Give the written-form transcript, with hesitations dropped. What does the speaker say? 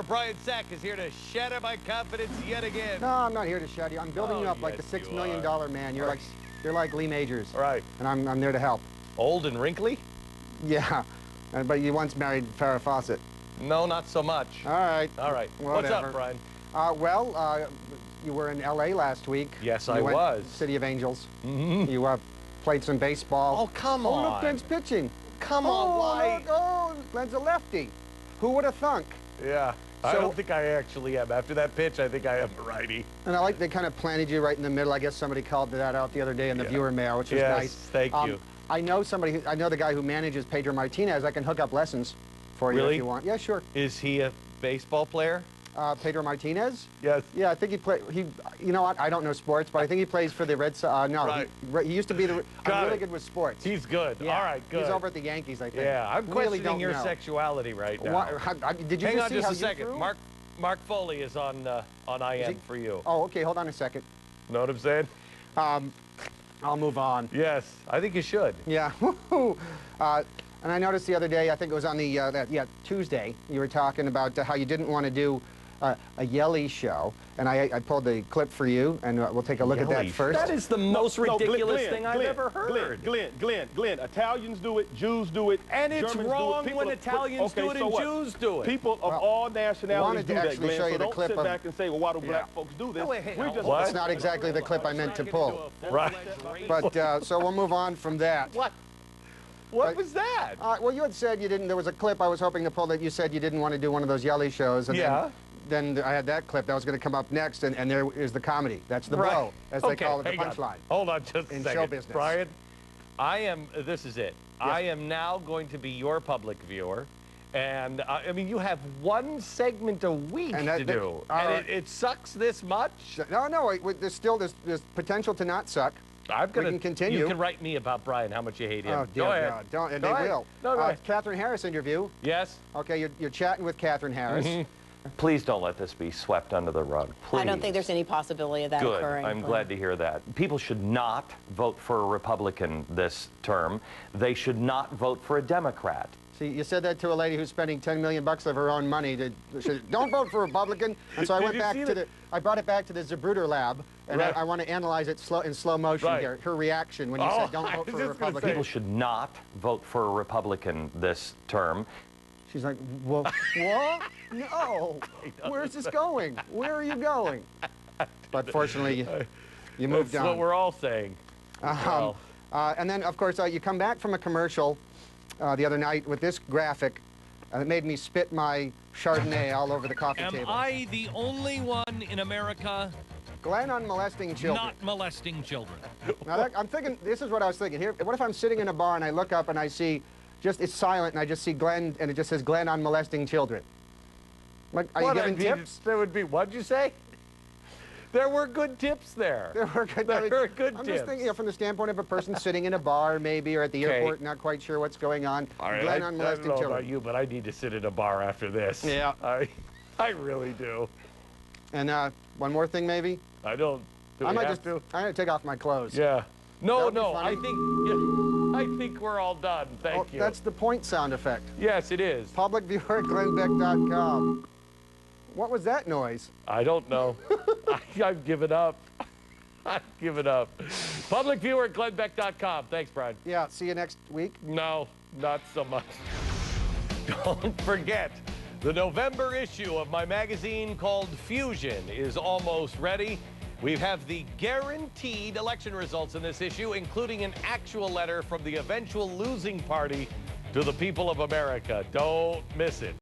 Brian Sack is here to shatter my confidence yet again. No, I'm not here to shatter you. I'm building you up like the $6 million man. You're like Lee Majors. Right. And I'm there to help. Old and wrinkly? Yeah. But you once married Farrah Fawcett. No, not so much. All right. All right. Whatever. What's up, Brian? You were in L.A. last week. Yes, I was. City of Angels. Mm-hmm. You played some baseball. Oh, come on. Oh, look, Glenn's pitching. Come on, why? Look, oh, Glenn's a lefty. Who would have thunk? Yeah. I So- don't think I actually am. After that pitch, I think I am a righty. And I like they kind of planted you right in the middle. I guess somebody called that out the other day in the viewer mail, which was Yes, nice. thank you. I know I know the guy who manages Pedro Martinez. I can hook up lessons for you Really? if you want. Yeah, sure. Is he a baseball player? Pedro Martinez? Yes. Yeah, I think you know what, I don't know sports, but I think he plays for the Red Sox. No, Right. he used to be I'm really good with sports. He's good. Yeah. All right, good. He's over at the Yankees, I think. Yeah, I'm Really questioning don't your know. sexuality right now. Did you Hang just on see just how a you second. threw? Mark Foley is on IM he? for you. Oh, okay, hold on a second. Know what I'm saying? I'll move on. Yes, I think you should. Yeah. And I noticed the other day, I think it was on the Tuesday, you were talking about how you didn't want to do a Yelly show, and I pulled the clip for you, and we'll take a look at that first. That is the most ridiculous Glenn, thing I've ever heard. Glenn, Italians do it, Jews do it, And it's Germans wrong do it. when Italians do it and Jews do it. People of all nationalities wanted to do that, actually Glenn, show you so the don't clip sit of- back and say, well, why do black folks do this? No, wait, hey, We're just what? It's not exactly the clip I meant to pull. Right. But, so we'll move on from that. What? What was that? Well, you had said you didn't, there was a clip I was hoping to pull that you said you didn't want to do one of those Yelly shows. And Yeah. Then I had that clip that was going to come up next, and there is the comedy. That's the Right. blow, as they Okay, call it, the hang on. punchline. Hold on just a In second. show business. Brian, this is it. I am now going to be your public viewer. And, I mean, you have one segment a week to do. And it sucks this much? No, there's still there's potential to not suck. I'm gonna, we can continue. You can write me about Brian, how much you hate him. Oh, dear Go ahead. God, don't, and Go they ahead. will. No, go ahead. Katherine Harris interview. Yes? Okay, you're chatting with Katherine Harris. Please don't let this be swept under the rug. Please. I don't think there's any possibility of that Good. occurring. I'm glad to hear that. People should not vote for a Republican this term. They should not vote for a Democrat. See, you said that to a lady who's spending $10 million of her own money to don't vote for a Republican. And so I went back to I brought it back to the Zapruder lab, and Right. I want to analyze it in slow motion Right. here. Her reaction when you said don't vote for a Republican. People should not vote for a Republican this term. She's like, well, what? No. Where's this going? Where are you going? But fortunately, you moved That's on. what we're all saying. And then, of course, you come back from a commercial the other night with this graphic, and it made me spit my Chardonnay all over the coffee Am table. I the only one in America Glenn on molesting children. not molesting children? Now, I'm thinking, this is what I was thinking. Here, what if I'm sitting in a bar and I look up and I see, it's silent, and I just see Glenn, and it just says Glenn on molesting children. Like, are you giving tips? There would be, what'd you say? There were good tips there. There were good, There were good I'm tips. just thinking, from the standpoint of a person sitting in a bar, maybe, or at the Okay. airport, not quite sure what's going on. All right, Glenn on I molesting don't know children. about you, but I need to sit in a bar after this. Yeah. I really do. And one more thing, maybe. I don't. Do I we might have to? I'm gonna take off my clothes. Yeah. No, That would be no. I funny. think we're all done. Thank you. That's the point sound effect. Yes, it is. Public viewer at glennbeck.com. What was that noise? I don't know. I've given up. I've given up. Public viewer at glennbeck.com. Thanks, Brian. Yeah, see you next week. No, not so much. Don't forget, the November issue of my magazine called Fusion is almost ready. We have the guaranteed election results in this issue, including an actual letter from the eventual losing party to the people of America. Don't miss it.